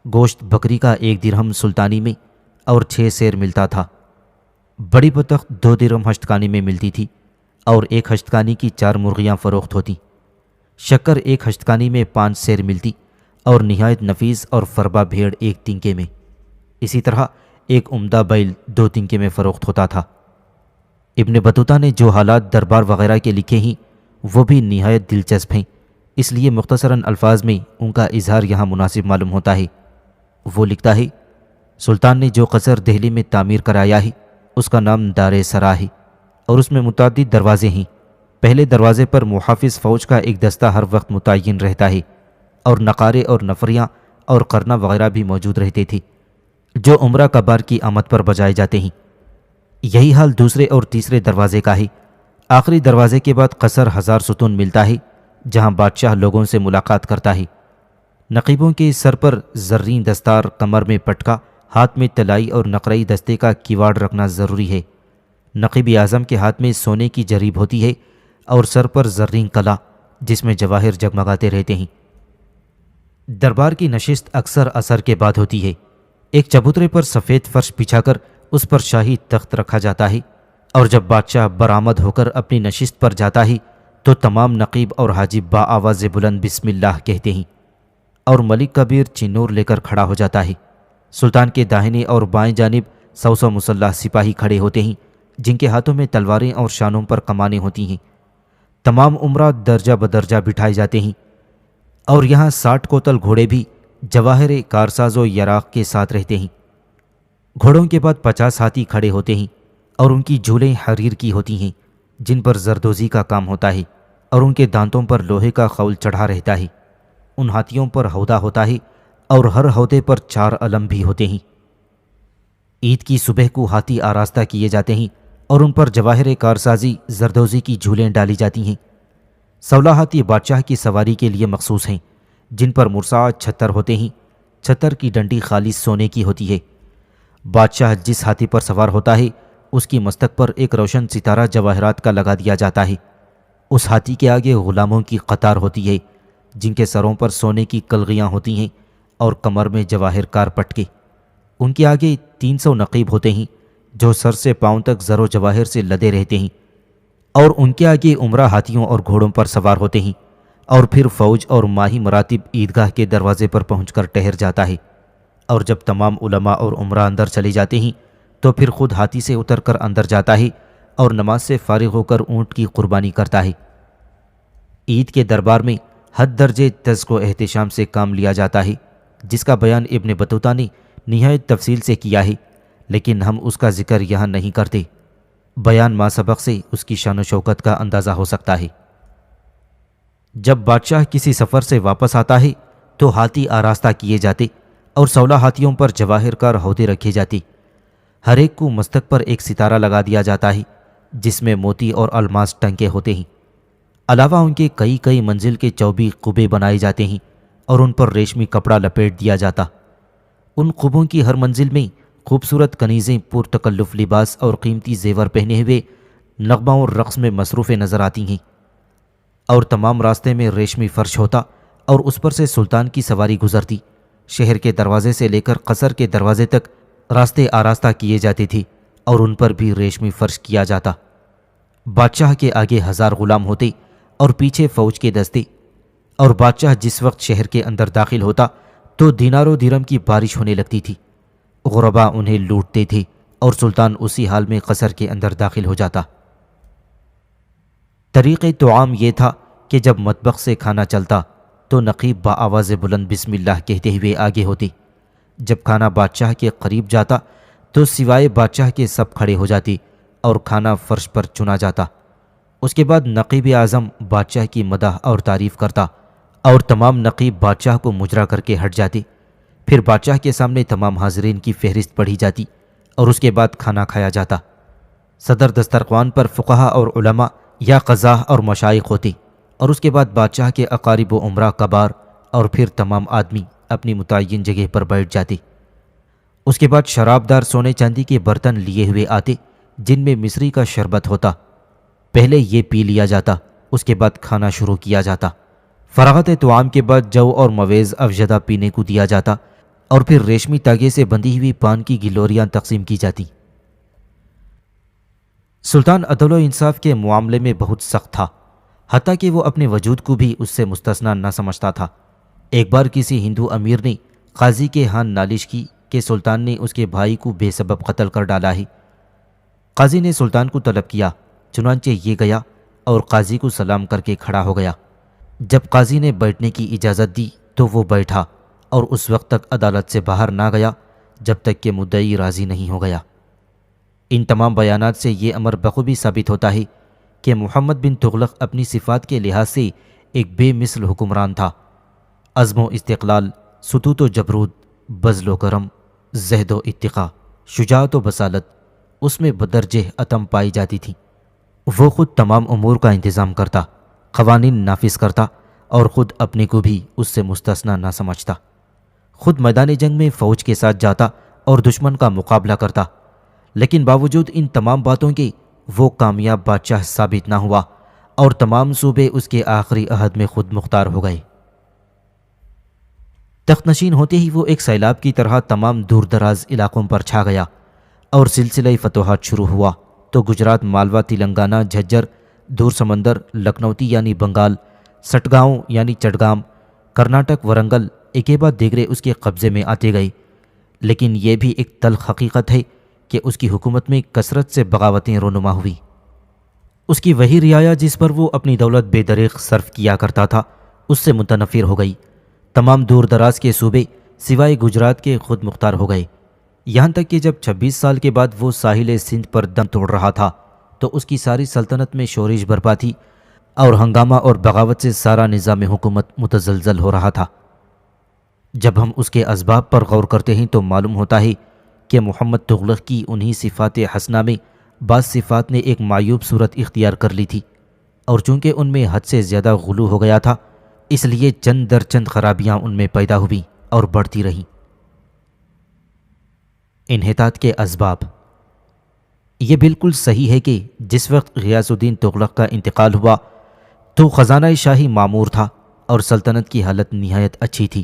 گوشت بکری کا 1 درہم سلطانی میں اور 6 سیر ملتا تھا۔ بڑی بطخ 2 درہم ہشتکانی میں ملتی تھی، اور 1 ہشتکانی کی 4 مرغیاں فروخت ہوتی۔ شکر 1 ہشتکانی میں 5 سیر ملتی، اور نہایت نفیس اور فربا بھیڑ 1 تنکے میں۔ اسی طرح 1 عمدہ بیل 2 تنکے میں فروخت ہوتا تھا۔ ابن بطوطہ نے جو حالات دربار وغیرہ کے لکھے ہیں وہ بھی نہایت دلچسپ ہیں، اس لیے مختصراً الفاظ میں ان کا اظہار یہاں مناسب معلوم ہوتا ہے۔ وہ لکھتا ہے: سلطان نے جو قصر دہلی میں تعمیر کرایا ہے اس کا نام دار سرا ہے، اور اس میں متعدد دروازے ہیں۔ پہلے دروازے پر محافظ فوج کا ایک دستہ ہر وقت متعین رہتا ہے، اور نقارے اور نفریاں اور قرنہ وغیرہ بھی موجود رہتے تھے، جو عمرہ کبار کی آمد پر بجائے جاتے ہیں۔ یہی حال دوسرے اور تیسرے دروازے کا ہے۔ آخری دروازے کے بعد قصر 1000 ستون ملتا ہے، جہاں بادشاہ لوگوں سے ملاقات کرتا ہے۔ نقیبوں کے سر پر زرین دستار، کمر میں پٹکا، ہاتھ میں طلائی اور نقرئی دستے کا کیواڑ رکھنا ضروری ہے۔ نقیب اعظم کے ہاتھ میں سونے کی جریب ہوتی ہے، اور سر پر زرین کلا جس میں جواہر جگمگاتے رہتے ہیں۔ دربار کی نشست اکثر عصر کے بعد ہوتی ہے۔ ایک چبوترے پر سفید فرش بچھا کر اس پر شاہی تخت رکھا جاتا ہے، اور جب بادشاہ برآمد ہو کر اپنی نشست پر جاتا ہے تو تمام نقیب اور حاجب با آواز بلند بسم اللہ کہتے ہیں، اور ملک کبیر چنور لے کر کھڑا ہو جاتا ہے۔ سلطان کے داہنے اور بائیں جانب 100 مسلح سپاہی کھڑے ہوتے ہیں، جن کے ہاتھوں میں تلواریں اور شانوں پر کمانیں ہوتی ہیں۔ تمام عمرہ درجہ بدرجہ بٹھائے جاتے ہیں، اور یہاں 60 کوتل گھوڑے بھی جواہر کارساز و یراق کے ساتھ رہتے ہیں۔ گھوڑوں کے بعد 50 ہاتھی کھڑے ہوتے ہیں، اور ان کی جھولیں حریر کی ہوتی ہیں، جن پر زردوزی کا کام ہوتا ہے، اور ان کے دانتوں پر لوہے کا خول چڑھا رہتا ہے۔ ان ہاتھیوں پر ہودہ ہوتا ہے، اور ہر ہودے پر 4 علم بھی ہوتے ہیں۔ عید کی صبح کو ہاتھی آراستہ کیے جاتے ہیں، اور ان پر جواہر کارسازی زردوزی کی جھولیں ڈالی جاتی ہیں۔ 16 ہاتھی بادشاہ کی سواری کے لیے مخصوص ہیں، جن پر مرصع چھتر ہوتے ہیں۔ چھتر کی ڈنڈی خالص سونے کی ہوتی ہے۔ بادشاہ جس ہاتھی پر سوار ہوتا ہے اس کی مستک پر ایک روشن ستارہ جواہرات کا لگا دیا جاتا ہے۔ اس ہاتھی کے آگے غلاموں کی قطار ہوتی ہے، جن کے سروں پر سونے کی کلغیاں ہوتی ہیں اور کمر میں جواہر کار پٹکے۔ ان کے آگے 300 نقیب ہوتے ہیں، جو سر سے پاؤں تک زر و جواہر سے لدے رہتے ہیں، اور ان کے آگے عمرہ ہاتھیوں اور گھوڑوں پر سوار ہوتے ہیں، اور پھر فوج اور ماہی مراتب عیدگاہ کے دروازے پر پہنچ کر ٹھہر جاتا ہے، اور جب تمام علماء اور عمرہ اندر چلے جاتے ہیں تو پھر خود ہاتھی سے اتر کر اندر جاتا ہے اور نماز سے فارغ ہو کر اونٹ کی قربانی کرتا ہے۔ عید کے دربار میں حد درجے تزک و احتشام سے کام لیا جاتا ہے، جس کا بیان ابن بطوطہ نے نہایت تفصیل سے کیا ہے، لیکن ہم اس کا ذکر یہاں نہیں کرتے۔ بیان ما سبق سے اس کی شان و شوکت کا اندازہ ہو سکتا ہے۔ جب بادشاہ کسی سفر سے واپس آتا ہے تو ہاتھی آراستہ کیے جاتے اور 16 ہاتھیوں پر جواہر کار ہودے رکھے جاتے۔ ہر ایک کو مستک پر ایک ستارہ لگا دیا جاتا ہے، جس میں موتی اور الماس ٹنکے ہوتے ہیں۔ علاوہ ان کے کئی منزل کے 24 قبے بنائے جاتے ہیں، اور ان پر ریشمی کپڑا لپیٹ دیا جاتا۔ ان قبوں کی ہر منزل میں خوبصورت کنیزیں پرتکلف لباس اور قیمتی زیور پہنے ہوئے نغمہ اور رقص میں مصروف نظر آتی ہیں، اور تمام راستے میں ریشمی فرش ہوتا اور اس پر سے سلطان کی سواری گزرتی۔ شہر کے دروازے سے لے کر قصر کے دروازے تک راستے آراستہ کیے جاتے تھے، اور ان پر بھی ریشمی فرش کیا جاتا۔ بادشاہ کے آگے 1000 غلام ہوتے اور پیچھے فوج کے دستے، اور بادشاہ جس وقت شہر کے اندر داخل ہوتا تو دینار و درہم کی بارش ہونے لگتی تھی۔ غربا انہیں لوٹتے تھے اور سلطان اسی حال میں قصر کے اندر داخل ہو جاتا۔ طریق طعام یہ تھا کہ جب مطبخ سے کھانا چلتا تو نقیب بآواز بلند بسم اللہ کہتے ہوئے آگے ہوتے۔ جب کھانا بادشاہ کے قریب جاتا تو سوائے بادشاہ کے سب کھڑے ہو جاتے اور کھانا فرش پر چنا جاتا۔ اس کے بعد نقیب اعظم بادشاہ کی مدح اور تعریف کرتا اور تمام نقیب بادشاہ کو مجرا کر کے ہٹ جاتے۔ پھر بادشاہ کے سامنے تمام حاضرین کی فہرست پڑھی جاتی اور اس کے بعد کھانا کھایا جاتا۔ صدر دسترخوان پر فقہا اور علماء یا قضاہ اور مشائخ ہوتے اور اس کے بعد بادشاہ کے اقارب و امراء کبار اور پھر تمام آدمی اپنی متعین جگہ پر بیٹھ جاتے۔ اس کے بعد شرابدار سونے چاندی کے برتن لیے ہوئے آتے جن میں مصری کا شربت ہوتا۔ پہلے یہ پی لیا جاتا، اس کے بعد کھانا شروع کیا جاتا۔ فراغت طعام کے بعد جو اور مویز افجدہ پینے کو دیا جاتا اور پھر ریشمی تاگے سے بندھی ہوئی پان کی گلوریاں تقسیم کی جاتی۔ سلطان عدل و انصاف کے معاملے میں بہت سخت تھا، حتیٰ کہ وہ اپنے وجود کو بھی اس سے مستثنیٰ نہ سمجھتا تھا۔ ایک بار کسی ہندو امیر نے قاضی کے ہاں نالش کی کہ سلطان نے اس کے بھائی کو بے سبب قتل کر ڈالا ہے۔ قاضی نے سلطان کو طلب کیا، چنانچہ یہ گیا اور قاضی کو سلام کر کے کھڑا ہو گیا۔ جب قاضی نے بیٹھنے کی اجازت دی تو وہ بیٹھا اور اس وقت تک عدالت سے باہر نہ گیا جب تک کہ مدعی راضی نہیں ہو گیا۔ ان تمام بیانات سے یہ امر بخوبی ثابت ہوتا ہے کہ محمد بن تغلق اپنی صفات کے لحاظ سے ایک بے مثل حکمران تھا۔ عزم و استقلال، سطوت و جبروت، بذل و کرم، زہد و اتقاء، شجاعت و بصالت اس میں بدرجہ عتم پائی جاتی تھی۔ وہ خود تمام امور کا انتظام کرتا، قوانین نافذ کرتا اور خود اپنے کو بھی اس سے مستثنیٰ نہ سمجھتا۔ خود میدان جنگ میں فوج کے ساتھ جاتا اور دشمن کا مقابلہ کرتا، لیکن باوجود ان تمام باتوں کے وہ کامیاب بادشاہ ثابت نہ ہوا اور تمام صوبے اس کے آخری عہد میں خود مختار ہو گئے۔ تخت نشین ہوتے ہی وہ ایک سیلاب کی طرح تمام دور دراز علاقوں پر چھا گیا اور سلسلہ فتوحات شروع ہوا تو گجرات، مالوا، تلنگانہ، جھجر، دور سمندر، لکھنوتی یعنی بنگال، سٹگاؤں یعنی چٹگام، کرناٹک، ورنگل ایک بعد دیگرے اس کے قبضے میں آتے گئے۔ لیکن یہ بھی ایک تلخ حقیقت ہے کہ اس کی حکومت میں کثرت سے بغاوتیں رونما ہوئی۔ اس کی وہی رعایا جس پر وہ اپنی دولت بے دریغ صرف کیا کرتا تھا اس سے متنفر ہو گئی۔ تمام دور دراز کے صوبے سوائے گجرات کے خود مختار ہو گئے، یہاں تک کہ جب 26 سال کے بعد وہ ساحل سندھ پر دم توڑ رہا تھا تو اس کی ساری سلطنت میں شورش برپا تھی اور ہنگامہ اور بغاوت سے سارا نظام حکومت متزلزل ہو رہا تھا۔ جب ہم اس کے اسباب پر غور کرتے ہیں تو معلوم ہوتا ہے کہ محمد تغلق کی انہی صفات حسنہ میں بعض صفات نے ایک معیوب صورت اختیار کر لی تھی، اور چونکہ ان میں حد سے زیادہ غلو ہو گیا تھا اس لیے چند در چند خرابیاں ان میں پیدا ہوئیں اور بڑھتی رہیں۔ انحطاط کے اسباب۔ یہ بالکل صحیح ہے کہ جس وقت غیاث الدین تغلق کا انتقال ہوا تو خزانہ شاہی معمور تھا اور سلطنت کی حالت نہایت اچھی تھی،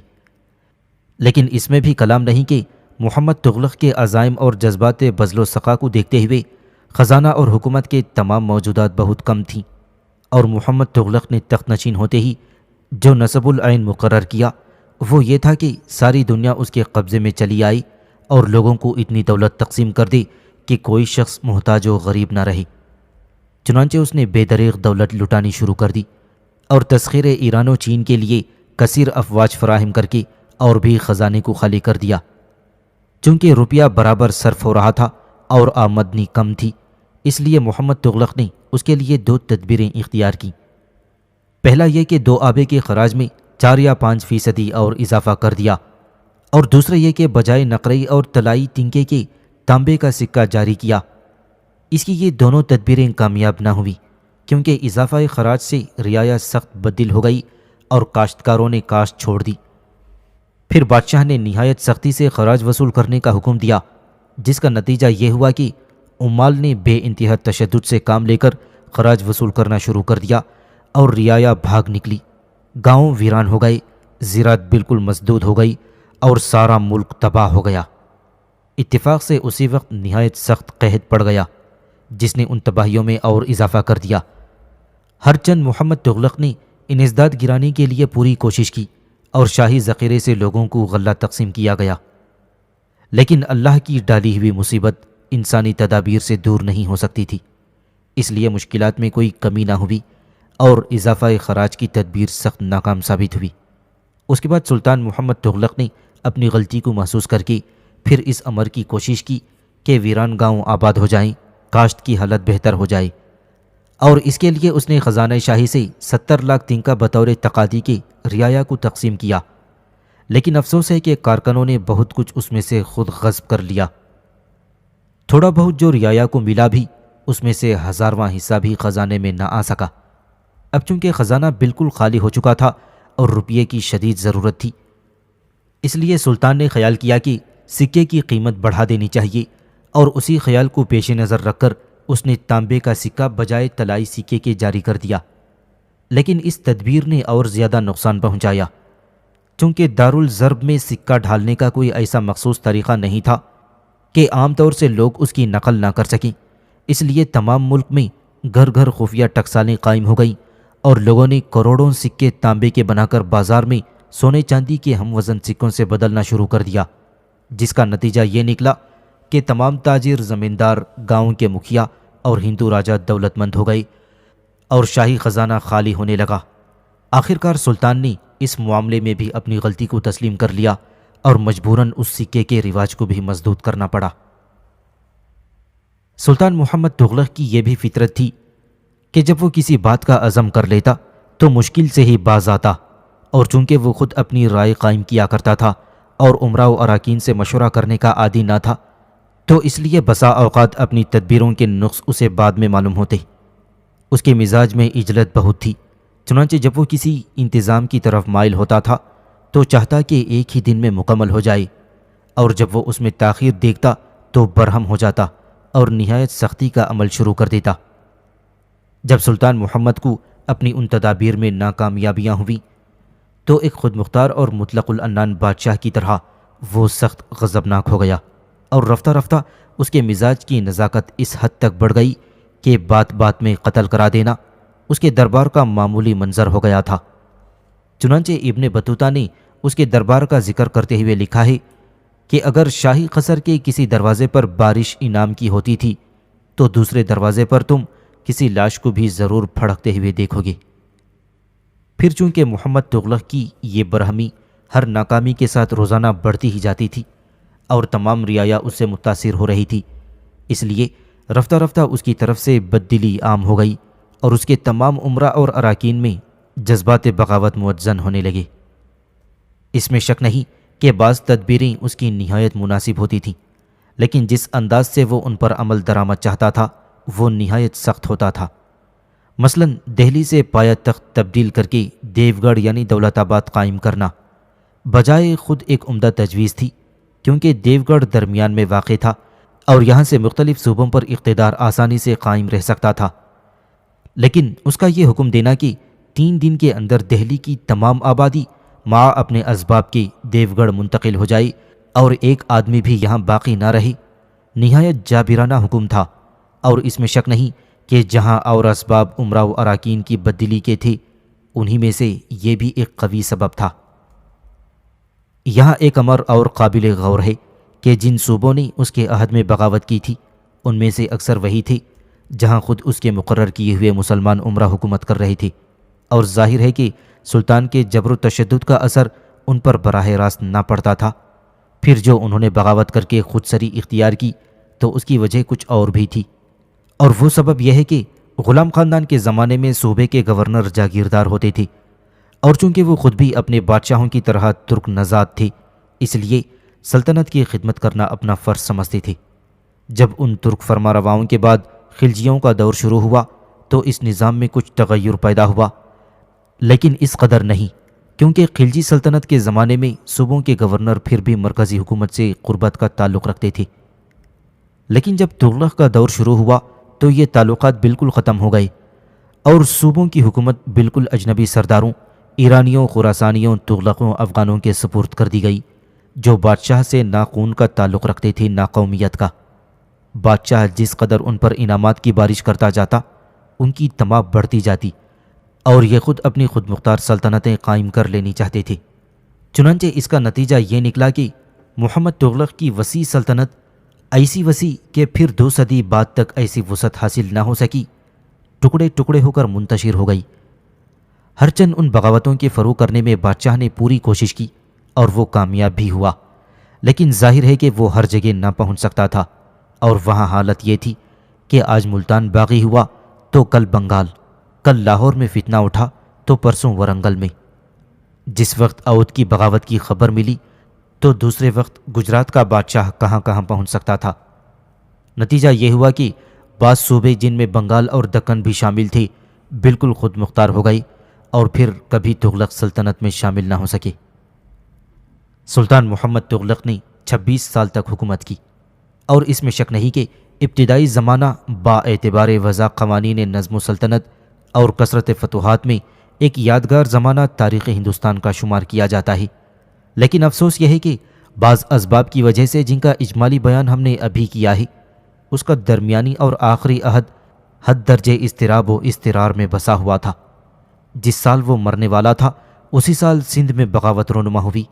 لیکن اس میں بھی کلام نہیں کہ محمد تغلق کے عزائم اور جذبات بذل و سخا کو دیکھتے ہوئے خزانہ اور حکومت کے تمام موجودات بہت کم تھیں، اور محمد تغلق نے تخت نشین ہوتے ہی جو نصب العین مقرر کیا وہ یہ تھا کہ ساری دنیا اس کے قبضے میں چلی آئی اور لوگوں کو اتنی دولت تقسیم کر دی کہ کوئی شخص محتاج و غریب نہ رہے۔ چنانچہ اس نے بے دریغ دولت لٹانی شروع کر دی اور تسخیر ایران و چین کے لیے کثیر افواج فراہم کر کے اور بھی خزانے کو خالی کر دیا۔ چونکہ روپیہ برابر صرف ہو رہا تھا اور آمدنی کم تھی، اس لیے محمد تغلق نے اس کے لیے 2 تدبیریں اختیار کی۔ پہلا یہ کہ 2 آبے کے خراج میں 4 یا 5% اور اضافہ کر دیا، اور دوسرا یہ کہ بجائے نقرئی اور طلائی تنکے کے تانبے کا سکہ جاری کیا۔ اس کی یہ دونوں تدبیریں کامیاب نہ ہوئیں کیونکہ اضافہ خراج سے رعایا سخت بدل ہو گئی اور کاشتکاروں نے کاشت چھوڑ دی۔ پھر بادشاہ نے نہایت سختی سے خراج وصول کرنے کا حکم دیا، جس کا نتیجہ یہ ہوا کہ عمال نے بے انتہا تشدد سے کام لے کر خراج وصول کرنا شروع کر دیا اور رعایا بھاگ نکلی۔ گاؤں ویران ہو گئے، زراعت بالکل مسدود ہو گئی اور سارا ملک تباہ ہو گیا۔ اتفاق سے اسی وقت نہایت سخت قحط پڑ گیا جس نے ان تباہیوں میں اور اضافہ کر دیا۔ ہر چند محمد تغلق نے انسداد گرانے کے لیے پوری کوشش کی اور شاہی ذخیرے سے لوگوں کو غلہ تقسیم کیا گیا۔ لیکن اللہ کی ڈالی ہوئی مصیبت انسانی تدابیر سے دور نہیں ہو سکتی تھی، اس لیے مشکلات میں کوئی کمی نہ ہوئی اور اضافہ خراج کی تدبیر سخت ناکام ثابت ہوئی۔ اس کے بعد سلطان محمد تغلق نے اپنی غلطی کو محسوس کر کے پھر اس امر کی کوشش کی کہ ویران گاؤں آباد ہو جائیں، کاشت کی حالت بہتر ہو جائے، اور اس کے لیے اس نے خزانہ شاہی سے 70 لاکھ تنکا بطور تقاضی کے رعایا کو تقسیم کیا۔ لیکن افسوس ہے کہ کارکنوں نے بہت کچھ اس میں سے خود غصب کر لیا۔ تھوڑا بہت جو رعایا کو ملا بھی اس میں سے 1000واں حصہ بھی خزانے میں نہ آ سکا۔ اب چونکہ خزانہ بالکل خالی ہو چکا تھا اور روپیے کی شدید ضرورت تھی، اس لیے سلطان نے خیال کیا کہ سکے کی قیمت بڑھا دینی چاہیے، اور اسی خیال کو پیش نظر رکھ کر اس نے تانبے کا سکہ بجائے طلائی سکے کے جاری کر دیا۔ لیکن اس تدبیر نے اور زیادہ نقصان پہنچایا، چونکہ دارالضرب میں سکہ ڈھالنے کا کوئی ایسا مخصوص طریقہ نہیں تھا کہ عام طور سے لوگ اس کی نقل نہ کر سکیں۔ اس لیے تمام ملک میں گھر گھر خفیہ ٹکسالیں قائم ہو گئیں اور لوگوں نے کروڑوں سکے تانبے کے بنا کر بازار میں سونے چاندی کے ہم وزن سکوں سے بدلنا شروع کر دیا، جس کا نتیجہ یہ نکلا کہ تمام تاجر، زمیندار، گاؤں کے مکھیا اور ہندو راجہ دولت مند ہو گئے اور شاہی خزانہ خالی ہونے لگا۔ آخرکار سلطان نے اس معاملے میں بھی اپنی غلطی کو تسلیم کر لیا اور مجبوراً اس سکے کے رواج کو بھی مسدود کرنا پڑا۔ سلطان محمد تغلق کی یہ بھی فطرت تھی کہ جب وہ کسی بات کا عزم کر لیتا تو مشکل سے ہی باز آتا، اور چونکہ وہ خود اپنی رائے قائم کیا کرتا تھا اور امراء و اراکین سے مشورہ کرنے کا عادی نہ تھا، تو اس لیے بسا اوقات اپنی تدبیروں کے نقص اسے بعد میں معلوم ہوتے۔ اس کے مزاج میں عجلت بہت تھی، چنانچہ جب وہ کسی انتظام کی طرف مائل ہوتا تھا تو چاہتا کہ ایک ہی دن میں مکمل ہو جائے، اور جب وہ اس میں تاخیر دیکھتا تو برہم ہو جاتا اور نہایت سختی کا عمل شروع کر دیتا۔ جب سلطان محمد کو اپنی ان تدابیر میں ناکامیابیاں ہوئیں تو ایک خود مختار اور مطلق العنان بادشاہ کی طرح وہ سخت غضبناک ہو گیا، اور رفتہ رفتہ اس کے مزاج کی نزاکت اس حد تک بڑھ گئی کہ بات بات میں قتل کرا دینا اس کے دربار کا معمولی منظر ہو گیا تھا۔ چنانچہ ابن بطوطہ نے اس کے دربار کا ذکر کرتے ہوئے لکھا ہے کہ اگر شاہی قصر کے کسی دروازے پر بارش انعام کی ہوتی تھی تو دوسرے دروازے پر تم کسی لاش کو بھی ضرور پھڑکتے ہوئے دیکھو گے۔ پھر چونکہ محمد تغلق کی یہ برہمی ہر ناکامی کے ساتھ روزانہ بڑھتی ہی جاتی تھی اور تمام رعایا اس سے متاثر ہو رہی تھی، اس لیے رفتہ رفتہ اس کی طرف سے بددلی عام ہو گئی اور اس کے تمام امراء اور اراکین میں جذبات بغاوت موزن ہونے لگے۔ اس میں شک نہیں کہ بعض تدبیریں اس کی نہایت مناسب ہوتی تھیں، لیکن جس انداز سے وہ ان پر عمل درآمد چاہتا تھا وہ نہایت سخت ہوتا تھا۔ مثلاً دہلی سے پایا تخت تبدیل کر کے دیوگڑھ یعنی دولت آباد قائم کرنا بجائے خود ایک عمدہ تجویز تھی، کیونکہ دیوگڑھ درمیان میں واقع تھا اور یہاں سے مختلف صوبوں پر اقتدار آسانی سے قائم رہ سکتا تھا۔ لیکن اس کا یہ حکم دینا کہ 3 دن کے اندر دہلی کی تمام آبادی مع اپنے اسباب کے دیوگڑھ منتقل ہو جائے اور ایک آدمی بھی یہاں باقی نہ رہے، نہایت جابرانہ حکم تھا، اور اس میں شک نہیں کہ جہاں اور اسباب امراء و اراکین کی بددلی کے تھے انہی میں سے یہ بھی ایک قوی سبب تھا۔ یہاں ایک امر اور قابل غور ہے کہ جن صوبوں نے اس کے عہد میں بغاوت کی تھی ان میں سے اکثر وہی تھے جہاں خود اس کے مقرر کیے ہوئے مسلمان امراء حکومت کر رہے تھے، اور ظاہر ہے کہ سلطان کے جبر و تشدد کا اثر ان پر براہ راست نہ پڑتا تھا۔ پھر جو انہوں نے بغاوت کر کے خود سری اختیار کی تو اس کی وجہ کچھ اور بھی تھی، اور وہ سبب یہ ہے کہ غلام خاندان کے زمانے میں صوبے کے گورنر جاگیردار ہوتے تھے، اور چونکہ وہ خود بھی اپنے بادشاہوں کی طرح ترک نژاد تھے اس لیے سلطنت کی خدمت کرنا اپنا فرض سمجھتے تھے۔ جب ان ترک فرما رواؤں کے بعد خلجیوں کا دور شروع ہوا تو اس نظام میں کچھ تغیر پیدا ہوا، لیکن اس قدر نہیں، کیونکہ خلجی سلطنت کے زمانے میں صوبوں کے گورنر پھر بھی مرکزی حکومت سے قربت کا تعلق رکھتے تھے۔ لیکن جب تغلق کا دور شروع ہوا تو یہ تعلقات بالکل ختم ہو گئے اور صوبوں کی حکومت بالکل اجنبی سرداروں، ایرانیوں، خراسانیوں، تغلقوں، افغانوں کے سپرد کر دی گئی، جو بادشاہ سے نہ خون کا تعلق رکھتے تھے نہ قومیت کا۔ بادشاہ جس قدر ان پر انعامات کی بارش کرتا جاتا ان کی طمع بڑھتی جاتی، اور یہ خود اپنی خود مختار سلطنتیں قائم کر لینی چاہتے تھے۔ چنانچہ اس کا نتیجہ یہ نکلا کہ محمد تغلق کی وسیع سلطنت ایسی وسیع کہ پھر 2 صدی بعد تک ایسی وسعت حاصل نہ ہو سکی، ٹکڑے ٹکڑے ہو کر منتشر ہو گئی۔ ہر چند ان بغاوتوں کے فروغ کرنے میں بادشاہ نے پوری کوشش کی اور وہ کامیاب بھی ہوا، لیکن ظاہر ہے کہ وہ ہر جگہ نہ پہنچ سکتا تھا، اور وہاں حالت یہ تھی کہ آج ملتان باغی ہوا تو کل بنگال، کل لاہور میں فتنہ اٹھا تو پرسوں ورنگل میں۔ جس وقت اودھ کی بغاوت کی خبر ملی تو دوسرے وقت گجرات کا بادشاہ کہاں کہاں پہنچ سکتا تھا۔ نتیجہ یہ ہوا کہ بعض صوبے جن میں بنگال اور دکن بھی شامل تھے بالکل خود مختار ہو گئی اور پھر کبھی تغلق سلطنت میں شامل نہ ہو سکے۔ سلطان محمد تغلق نے 26 سال تک حکومت کی، اور اس میں شک نہیں کہ ابتدائی زمانہ با اعتبار وضع قوانین نظم و سلطنت اور کثرت فتوحات میں ایک یادگار زمانہ تاریخ ہندوستان کا شمار کیا جاتا ہے، لیکن افسوس یہ ہے کہ بعض اسباب کی وجہ سے جن کا اجمالی بیان ہم نے ابھی کیا ہے، اس کا درمیانی اور آخری عہد حد درجے اضطراب و اضطرار میں بسا ہوا تھا۔ جس سال وہ مرنے والا تھا اسی سال سندھ میں بغاوت رونما ہوئی۔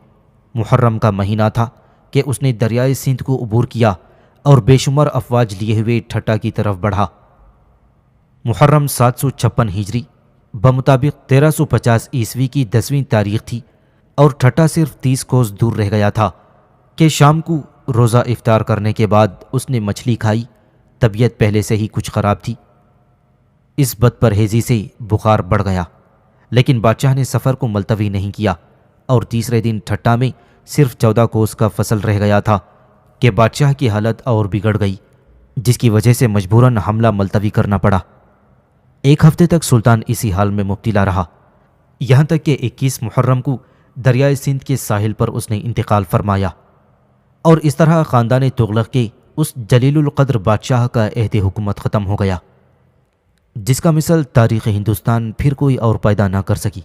محرم کا مہینہ تھا کہ اس نے دریائے سندھ کو عبور کیا اور بے شمار افواج لیے ہوئے ٹھٹا کی طرف بڑھا۔ محرم 756 ہجری بمطابق 1350 عیسوی کی 10ویں تاریخ تھی، اور ٹھٹا صرف 30 کوس دور رہ گیا تھا کہ شام کو روزہ افطار کرنے کے بعد اس نے مچھلی کھائی۔ طبیعت پہلے سے ہی کچھ خراب تھی، اس بد پرہیزی سے بخار بڑھ گیا، لیکن بادشاہ نے سفر کو ملتوی نہیں کیا، اور تیسرے دن ٹھٹا میں صرف 14 کوس کا فصل رہ گیا تھا کہ بادشاہ کی حالت اور بگڑ گئی، جس کی وجہ سے مجبوراً حملہ ملتوی کرنا پڑا۔ 1 ہفتے تک سلطان اسی حال میں مبتلا رہا، یہاں تک کہ 21 محرم کو دریائے سندھ کے ساحل پر اس نے انتقال فرمایا، اور اس طرح خاندان تغلق کے اس جلیل القدر بادشاہ کا عہد حکومت ختم ہو گیا، جس کا مثل تاریخ ہندوستان پھر کوئی اور پیدا نہ کر سکی۔